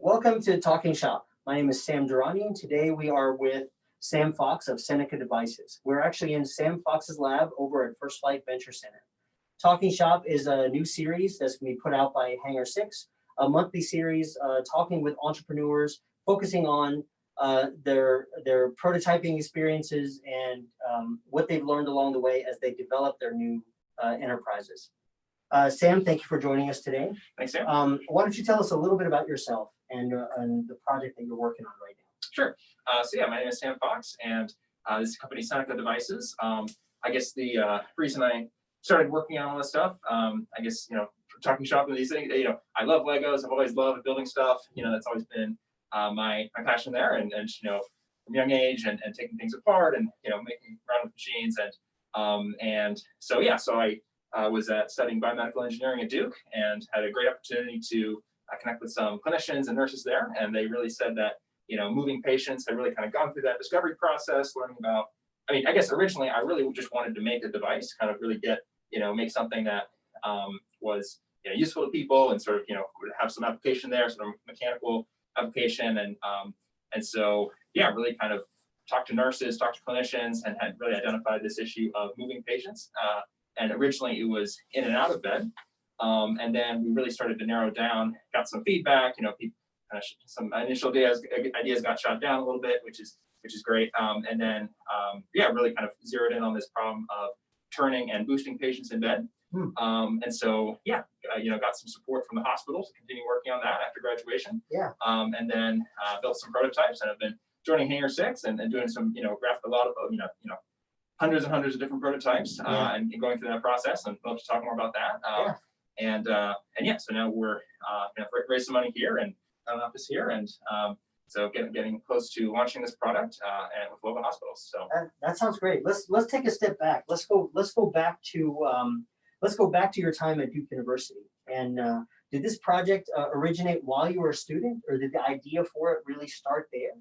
Welcome to Talking Shop. My name is Sam Durrani, and today we are with Sam Fox of Seneca Devices. We're actually in Sam Fox's lab over at First Flight Venture Center. Talking Shop is a new series that's going to be put out by Hangar 6, a monthly series talking with entrepreneurs, focusing on their prototyping experiences and what they've learned along the way as they develop their new enterprises. Sam, thank you for joining us today. Thanks, Sam. Why don't you tell us a little bit about yourself and the project that you're working on right now? Sure. My name is Sam Fox, and this is company Seneca Devices. I guess the reason I started working on all this stuff, Talking shop and these things, I love Legos. I've always loved building stuff. That's always been my passion there, and from a young age, and taking things apart and making around with machines, so I was studying biomedical engineering at Duke and had a great opportunity to connect with some clinicians and nurses there. And they really said that, moving patients had really kind of gone through that discovery process, learning about, I guess originally I really just wanted to make a device, kind of really make something that was useful to people and sort of, would have some application there, sort of mechanical application. And so, really kind of talked to nurses, talked to clinicians, and had really identified this issue of moving patients. And originally it was in and out of bed. And then we really started to narrow down, got some feedback, some initial ideas got shot down a little bit, which is great. And then, really kind of zeroed in on this problem of turning and boosting patients in bed. And so, got some support from the hospital to continue working on that after graduation. And then built some prototypes, and I've been joining Hangar 6 and doing some, graphed a lot of, hundreds and hundreds of different prototypes and going through that process. And love to talk more about that. So now we're raised some money here and an office here, and so getting close to launching this product and with local hospitals. So that sounds great. Let's take a step back. Let's go back to your time at Duke University. And did this project originate while you were a student, or did the idea for it really start there?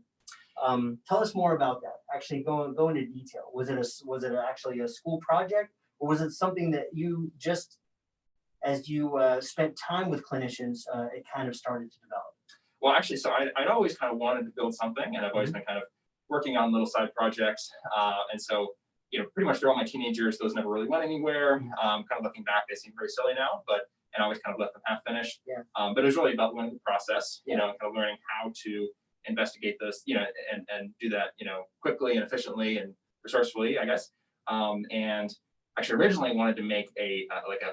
Tell us more about that. Actually, go into detail. Was it actually a school project, or was it something that you just, as you spent time with clinicians, it kind of started to develop? Well, actually, so I'd always kind of wanted to build something, and I've always been kind of working on little side projects. And so, pretty much throughout my teenage years, those never really went anywhere. Kind of looking back, they seem very silly now, and I always kind of left them half finished. But it was really about learning the process, kind of learning how to investigate those, and do that, quickly and efficiently and resourcefully, I guess. And actually originally wanted to make a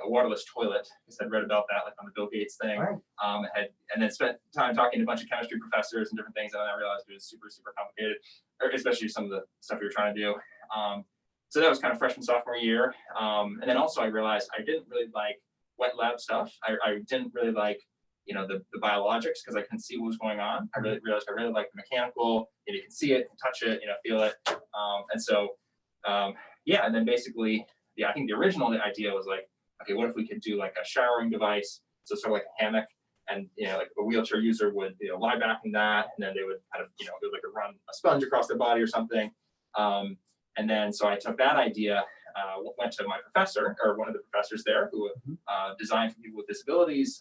waterless toilet, because I'd read about that on the Bill Gates thing. And then spent time talking to a bunch of chemistry professors and different things, and then I realized it was super, super complicated, especially some of the stuff we were trying to do. So that was kind of freshman, sophomore year. And then also I realized I didn't really like wet lab stuff. I didn't really like the biologics, because I couldn't see what was going on. I really realized I really liked the mechanical. You can see it, touch it, feel it. And then basically, I think the original idea was like, okay, what if we could do like a showering device? So sort of like a hammock, and like a wheelchair user would lie back in that, and then they would kind of do like run a sponge across their body or something. And then so I took that idea, went to my professor, or one of the professors there, who designed for people with disabilities,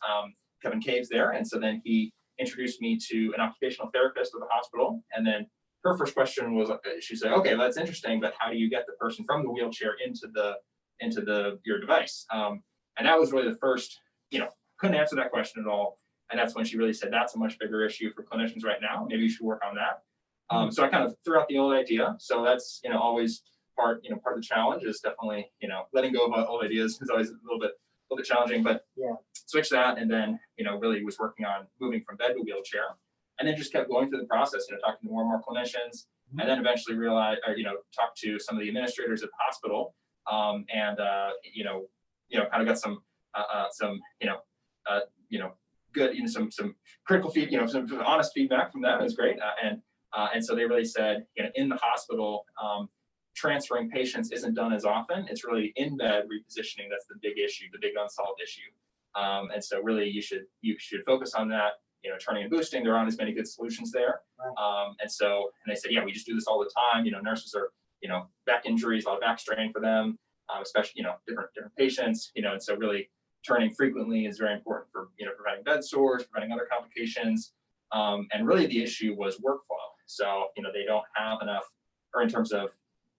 Kevin Caves there. And so then he introduced me to an occupational therapist at the hospital. And then her first question was, she said, okay, that's interesting, but how do you get the person from the wheelchair into your device? And that was really the first, couldn't answer that question at all. And that's when she really said, that's a much bigger issue for clinicians right now. Maybe you should work on that. So I kind of threw out the old idea. So that's, always part of the challenge is definitely, letting go of old ideas is always a little bit challenging, but switch that. And then, really was working on moving from bed to wheelchair, and then just kept going through the process, talking to more and more clinicians, and then eventually realized, or, talked to some of the administrators at the hospital, and kind of got some good, some critical feedback, some honest feedback from them. It was great. And so they really said, in the hospital, transferring patients isn't done as often. It's really in bed repositioning that's the big issue, the big unsolved issue. And so really you should focus on that, turning and boosting. There aren't as many good solutions there. And they said, we just do this all the time. Nurses are, back injuries, a lot of back strain for them, especially, different patients, and so really turning frequently is very important for, preventing bed sores, preventing other complications. And really the issue was workflow. So, they don't have enough, or in terms of,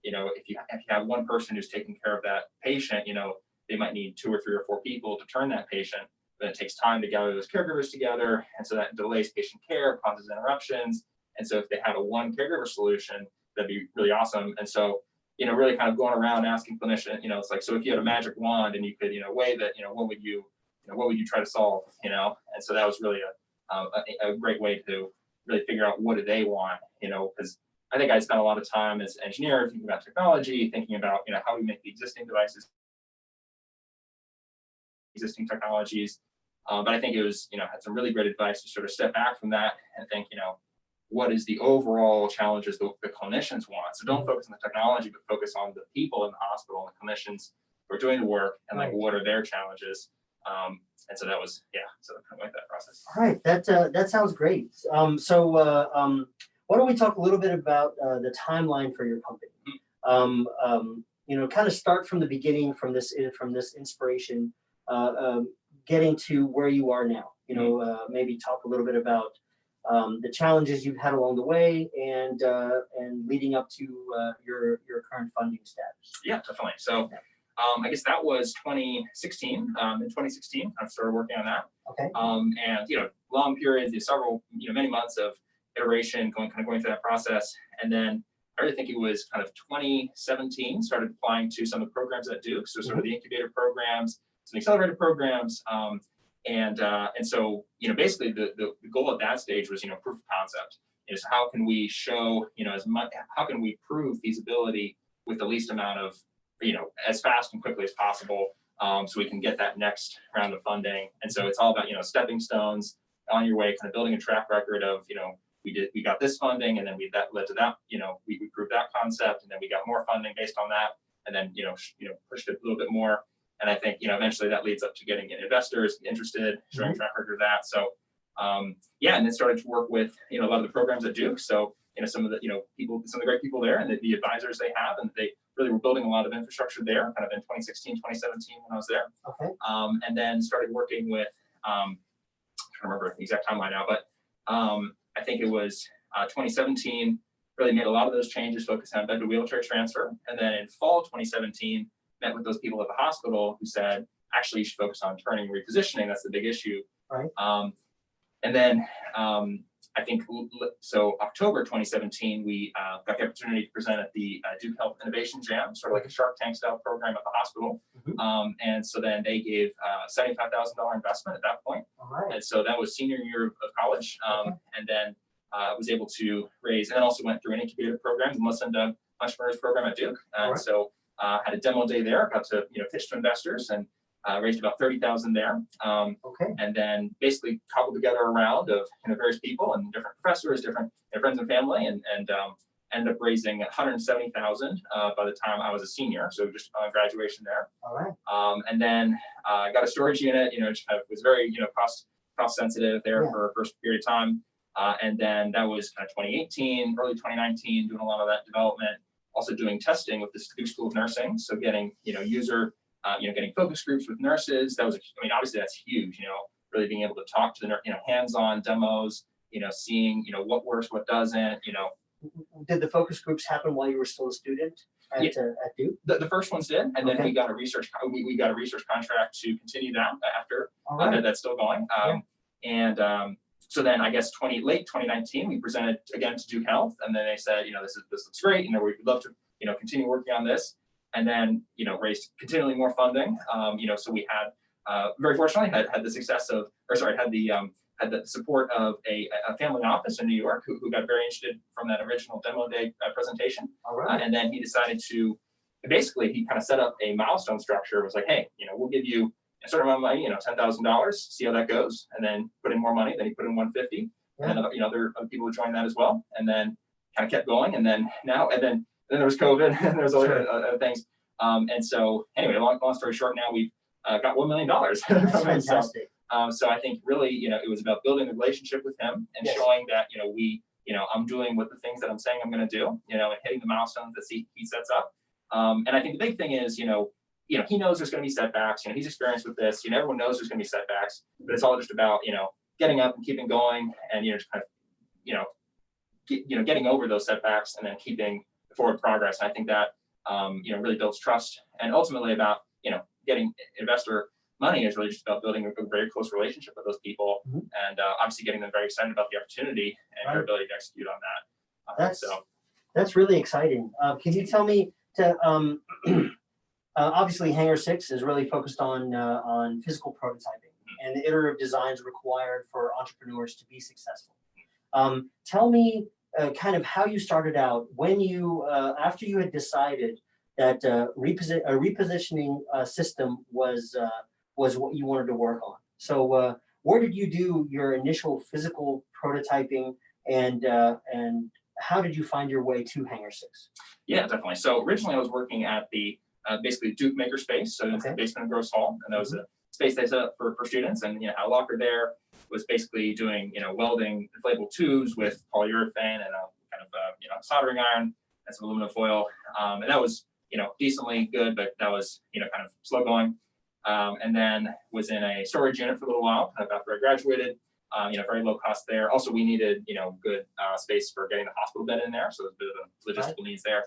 if you have one person who's taking care of that patient, they might need 2 or 3 or 4 people to turn that patient. Then it takes time to gather those caregivers together. And so that delays patient care, causes interruptions. And so if they had a one caregiver solution, that'd be really awesome. And so, really kind of going around asking clinicians, it's like, so if you had a magic wand and you could, wave it, what would you try to solve, And so that was really a great way to really figure out what do they want, because I think I spent a lot of time as engineer thinking about technology, thinking about, how we make the existing devices, existing technologies. But I think it was, had some really great advice to sort of step back from that and think, what is the overall challenges the clinicians want? So don't focus on the technology, but focus on the people in the hospital and the clinicians who are doing the work and like, what are their challenges? And so that was, so kind of like that process. All right, that sounds great. Why don't we talk a little bit about the timeline for your company? Kind of start from the beginning, from this inspiration, getting to where you are now. Maybe talk a little bit about the challenges you've had along the way, and leading up to your current funding status. Yeah, definitely. So. I guess that was 2016. In 2016, I started working on that. Okay. And long periods, several, many months of iteration, going through that process, and then I really think it was kind of 2017 started applying to some of the programs at Duke, so sort of the incubator programs, some accelerator programs, and so basically the goal at that stage was proof of concept. Is how can we show how can we prove feasibility with the least amount of as fast and quickly as possible, so we can get that next round of funding. And so it's all about, stepping stones on your way, kind of building a track record of, we got this funding, and then that led to that, we proved that concept, and then we got more funding based on that, and then, pushed it a little bit more. And I think, eventually that leads up to getting investors interested, showing track record of that. So, and then started to work with, a lot of the programs at Duke. So, some of the, people, some of the great people there, and the advisors they have, and they really were building a lot of infrastructure there, kind of in 2016, 2017 when I was there. Okay. And then started working with, I'm trying to remember the exact timeline now, but I think it was 2017, really made a lot of those changes, focused on bed to wheelchair transfer. And then in fall 2017, met with those people at the hospital who said, actually, you should focus on turning and repositioning. That's the big issue. Right. And then I think, so October 2017, we got the opportunity to present at the Duke Health Innovation Jam, sort of like a Shark Tank style program at the hospital. And so then they gave $75,000 investment at that point. All right. And so that was senior year of college. And then was able to raise, and then also went through an incubator program, the Muslim Entrepreneurs Program at Duke. And so had a demo day there, got to pitch to investors, and raised about 30,000 there. And then basically cobbled together a round of various people and different professors, different friends and family, and ended up raising 170,000 by the time I was a senior. So just on graduation there. All right. And then got a storage unit. Just kind of was very cost sensitive there for a first period of time. And then that was kind of 2018, early 2019, doing a lot of that development. Also doing testing with the Duke School of Nursing. So getting getting focus groups with nurses. That was, obviously that's huge, really being able to talk to the, hands-on demos, seeing, what works, what doesn't, Did the focus groups happen while you were still a student at Duke? The first ones did, and then we got a research contract to continue that after. That's still going. So then I guess late 2019, we presented again to Duke Health, and then they said, this looks great, we'd love to, continue working on this. And then, raised continually more funding. So we had, very fortunately, had the success of, had the support of a family office in New York who got very interested from that original demo day presentation. And then he decided to, basically, he kind of set up a milestone structure. It was like, hey, we'll give you a certain amount of money, $10,000, see how that goes, and then put in more money. Then he put in 150, and then other people would join that as well, and then kind of kept going. And then then there was COVID, and there's other things. And so anyway, long story short, now we've got $1 million. That's fantastic. So I think really, it was about building a relationship with him and showing that, I'm doing what the things that I'm saying I'm going to do, and hitting the milestones that he sets up. And I think the big thing is, he knows there's going to be setbacks. He's experienced with this. Everyone knows there's going to be setbacks, but it's all just about, getting up and keeping going, and just kind of getting over those setbacks and then keeping forward progress. And I think that really builds trust, and ultimately about getting investor money is really just about building a very close relationship with those people, and obviously getting them very excited about the opportunity and their ability to execute on that. That's really exciting. Can you tell me obviously Hangar 6 is really focused on physical prototyping and the iterative designs required for entrepreneurs to be successful. Tell me kind of how you started out when you after you had decided that a repositioning system was what you wanted to work on. So where did you do your initial physical prototyping, and how did you find your way to Hangar 6? Yeah, definitely. So originally I was working at the basically Duke Makerspace, so it's the basement of Gross Hall, and that was a space they set up for students, and had a locker there. Was basically doing welding inflatable tubes with polyurethane and a kind of soldering iron and some aluminum foil, and that was decently good, but that was kind of slow going. And then was in a storage unit for a little while, kind of after I graduated. Very low cost there. Also, we needed good space for getting the hospital bed in there, so there's a bit of logistical needs there.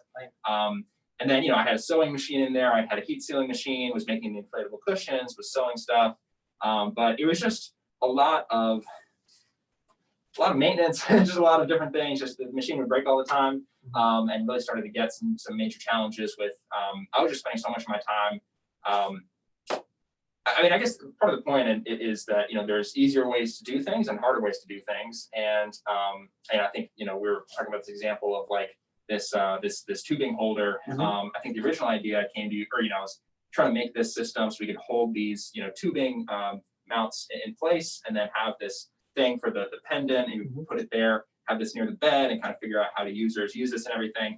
And then I had a sewing machine in there. I had a heat sealing machine. Was making the inflatable cushions. Was sewing stuff, but it was just a lot of maintenance, just a lot of different things. Just the machine would break all the time, and really started to get some major challenges with. I was just spending so much of my time. I guess part of the point is that there's easier ways to do things and harder ways to do things, and I think we were talking about this example of like this tubing holder. I think the original idea came to you, or I was trying to make this system so we could hold these tubing mounts in place, and then have this thing for the pendant, and you put it there, have this near the bed, and kind of figure out how to users use this and everything.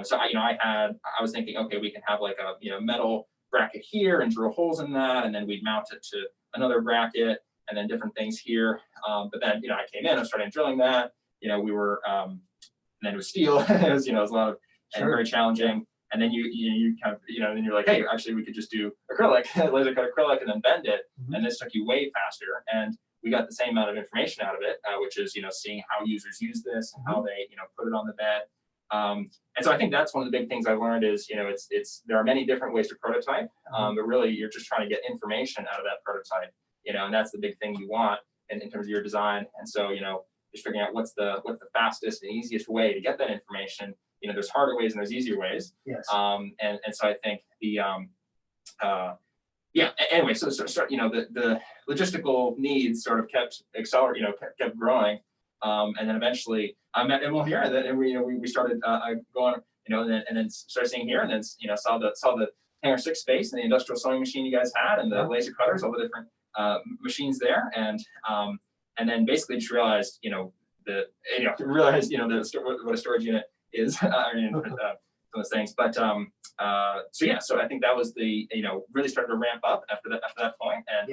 So I was thinking, okay, we can have like a metal bracket here and drill holes in that, and then we'd mount it to another bracket, and then different things here. But then I came in, I started drilling that. We were and then it was steel. It was a lot of and very challenging. And then you kind of then you're like, hey, actually we could just do acrylic, laser cut acrylic, and then bend it, and this took you way faster. And we got the same amount of information out of it, which is seeing how users use this and how they put it on the bed. And so I think that's one of the big things I learned is, there are many different ways to prototype, but really you're just trying to get information out of that prototype, and that's the big thing you want in terms of your design. And so, just figuring out what's the fastest and easiest way to get that information. There's harder ways and there's easier ways. Yes. And so I think anyway, so the logistical needs sort of kept accelerating, kept growing. And then eventually I met Emil here, and we started going, and then started seeing here, and then saw the Hangar 6 space and the industrial sewing machine you guys had, and the laser cutters, all the different machines there, and then basically just realized what a storage unit is. Those things, but so I think that was the really started to ramp up after that point, and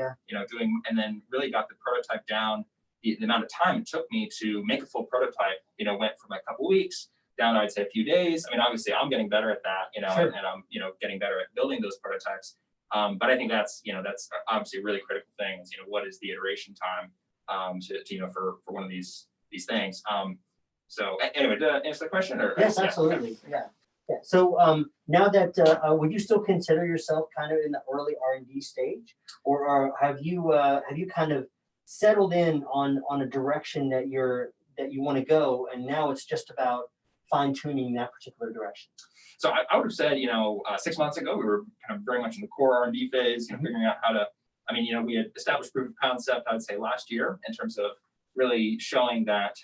doing, and then really got the prototype down. The amount of time it took me to make a full prototype, went from a couple weeks down to, I'd say, a few days. I mean, obviously I'm getting better at that, and I'm getting better at building those prototypes. But I think that's obviously a really critical thing is what is the iteration time for one of these things. So anyway, did I answer the question? Or yes, absolutely. Yeah. So now that would you still consider yourself kind of in the early R&D stage, or have you kind of settled in on a direction that you want to go, and now it's just about fine tuning that particular direction? So I would have said 6 months ago we were kind of very much in the core R&D phase, figuring out how to. I mean, we had established proof of concept, I would say, last year in terms of really showing that.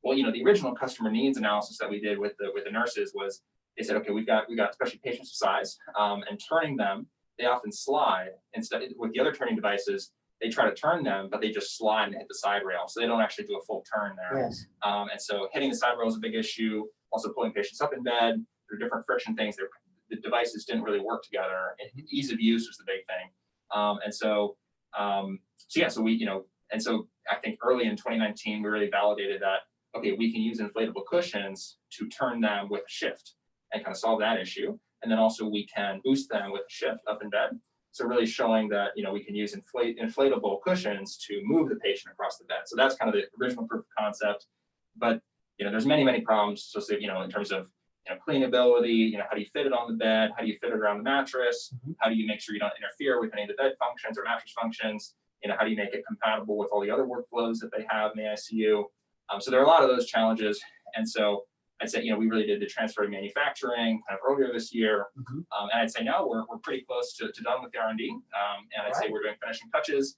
The original customer needs analysis that we did with the nurses was they said, okay, we got especially patients of size, and turning them, they often slide. Instead, with the other turning devices, they try to turn them, but they just slide and hit the side rail, so they don't actually do a full turn there. Yes. And so hitting the side rail is a big issue. Also pulling patients up in bed, there are different friction things. The devices didn't really work together. Ease of use was the big thing. So I think early in 2019 we really validated that, okay, we can use inflatable cushions to turn them with a shift and kind of solve that issue. And then also we can boost them with a shift up in bed. So really showing that, we can use inflatable cushions to move the patient across the bed. So that's kind of the original proof of concept. But, there's many, many problems. So, in terms of, cleanability, how do you fit it on the bed? How do you fit it around the mattress? How do you make sure you don't interfere with any of the bed functions or mattress functions? How do you make it compatible with all the other workflows that they have in the ICU? So there are a lot of those challenges. And so I'd say, we really did the transfer to manufacturing kind of earlier this year. And I'd say now we're pretty close to done with the R&D. And I'd say we're doing finishing touches,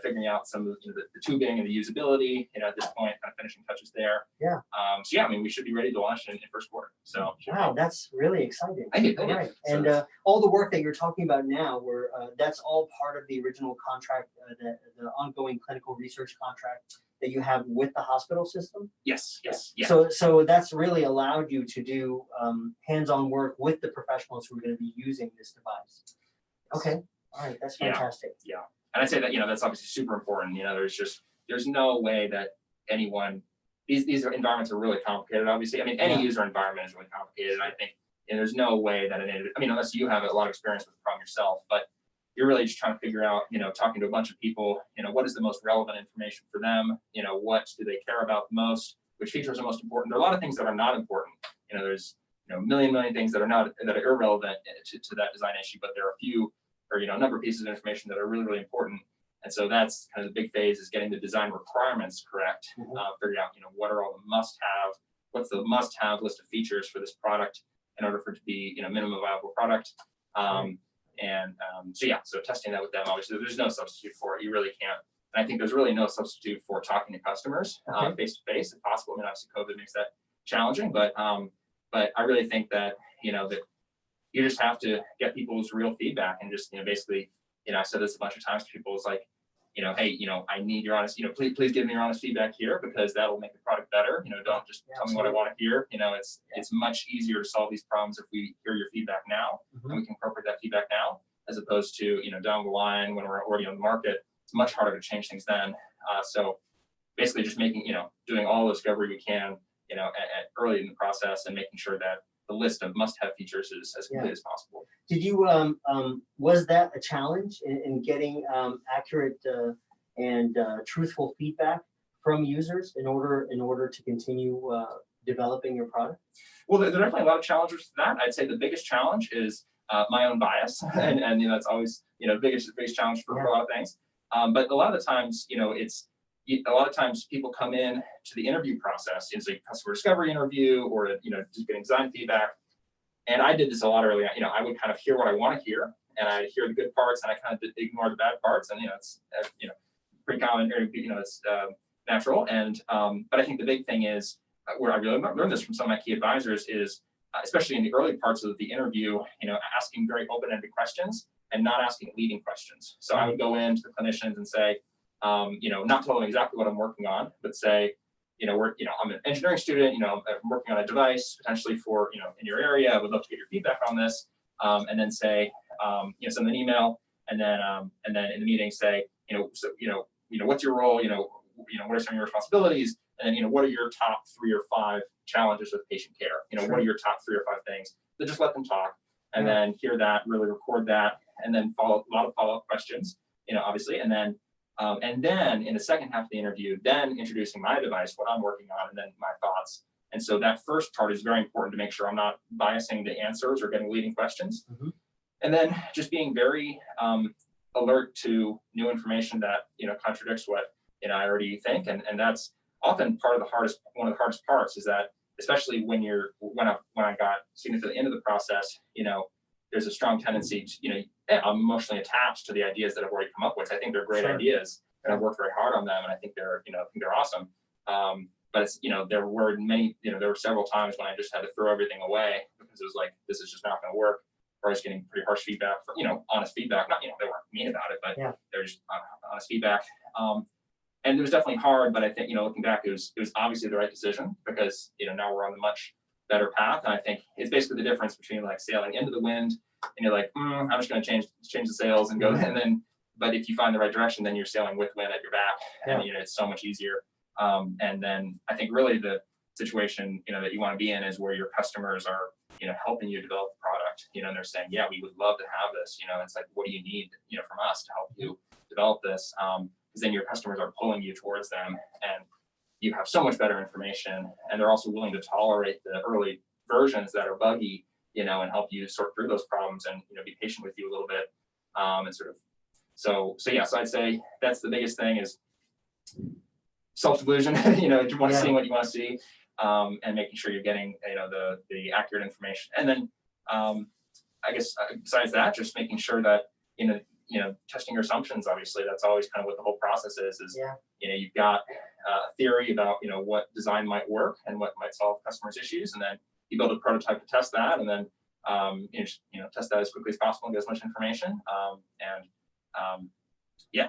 figuring out some of the tubing and the usability, at this point, kind of finishing touches there. Yeah. So yeah, we should be ready to launch in first quarter. So wow, that's really exciting. Thank you. Right. And all the work that you're talking about now, that's all part of the original contract, the ongoing clinical research contract that you have with the hospital system? Yes. Yeah. So that's really allowed you to do hands-on work with the professionals who are going to be using this device. Okay. All right. That's fantastic. Yeah. And I'd say that, that's obviously super important. There's no way that anyone, these environments are really complicated, obviously. I mean, any user environment is really complicated. I think, there's no way that unless you have a lot of experience with the problem yourself, but you're really just trying to figure out, talking to a bunch of people, what is the most relevant information for them? What do they care about the most? Which features are most important? There are a lot of things that are not important. There's, a million things that are irrelevant to that design issue, but there are a few, or a number of pieces of information that are really, really important. And so that's kind of the big phase, is getting the design requirements correct, figuring out, what are all the must-have, what's the must-have list of features for this product in order for it to be, minimum viable product. So testing that with them, obviously, there's no substitute for it. You really can't. And I think there's really no substitute for talking to customers face to face, if possible. I mean, obviously, COVID makes that challenging, but I really think that that you just have to get people's real feedback and just basically, I said this a bunch of times to people. It's like, hey, I need your honest, please give me your honest feedback here, because that will make the product better. Don't just tell me what I want to hear. It's much easier to solve these problems if we hear your feedback now, and we can incorporate that feedback now, as opposed to, down the line when we're already on the market. It's much harder to change things then. So basically just making, doing all the discovery we can, at early in the process, and making sure that the list of must-have features is as complete as possible. Did you, was that a challenge in getting accurate and truthful feedback from users in order to continue developing your product? Well, there are definitely a lot of challenges to that. I'd say the biggest challenge is my own bias, and that's always biggest challenge for a lot of things. But a lot of the times, a lot of times people come in to the interview process. It's a customer discovery interview, or just getting design feedback. And I did this a lot earlier. I would kind of hear what I want to hear, and I hear the good parts, and I kind of ignore the bad parts. And it's pretty common. It's natural. And but I think the big thing is, where I really learned this from some of my key advisors, is especially in the early parts of the interview, asking very open-ended questions and not asking leading questions. So I would go into the clinicians and say, not tell them exactly what I'm working on, but say, I'm an engineering student, I'm working on a device potentially for, in your area. I would love to get your feedback on this. And then say, send an email, and then in the meeting say, what's your role? What are some of your responsibilities? And then, what are your top 3 or 5 challenges with patient care? What are your top 3 or 5 things? So just let them talk, and then hear that, really record that, and then a lot of follow-up questions, obviously, and then in the second half of the interview, then introducing my device, what I'm working on, and then my thoughts. And so that first part is very important to make sure I'm not biasing the answers or getting leading questions. And then just being very alert to new information that contradicts what I already think, and that's often one of the hardest parts, is that especially when I got significantly into the process, there's a strong tendency to, I'm emotionally attached to the ideas that I've already come up with. I think they're great ideas, and I've worked very hard on them, and I think they're awesome. But it's, there were several times when I just had to throw everything away, because it was like, this is just not going to work. Or I was getting pretty harsh feedback, honest feedback. Not, they weren't mean about it, but they're just honest feedback. And it was definitely hard, but I think, looking back, it was obviously the right decision, because, now we're on a much better path. And I think it's basically the difference between like sailing into the wind, and you're like, I'm just going to change the sails and go. And then, but if you find the right direction, then you're sailing with wind at your back, and, it's so much easier. And then I think really the situation, that you want to be in is where your customers are, helping you develop the product, and they're saying, yeah, we would love to have this, it's like, what do you need, from us to help you develop this? Because then your customers are pulling you towards them, and you have so much better information, and they're also willing to tolerate the early versions that are buggy, and help you sort through those problems, and be patient with you a little bit, and sort of. So yeah, so I'd say that's the biggest thing is self-delusion, seeing what you want to see, and making sure you're getting the accurate information, and then I guess besides that, just making sure that testing your assumptions. Obviously, that's always kind of what the whole process is. You've got a theory about what design might work and what might solve customers' issues, and then you build a prototype to test that, and then test that as quickly as possible and get as much information,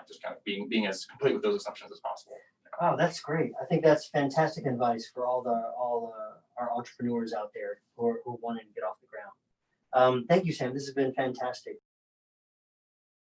just kind of being as complete with those assumptions as possible. Wow, that's great. I think that's fantastic advice for all our entrepreneurs out there who are wanting to get off the ground. Thank you, Sam. This has been fantastic.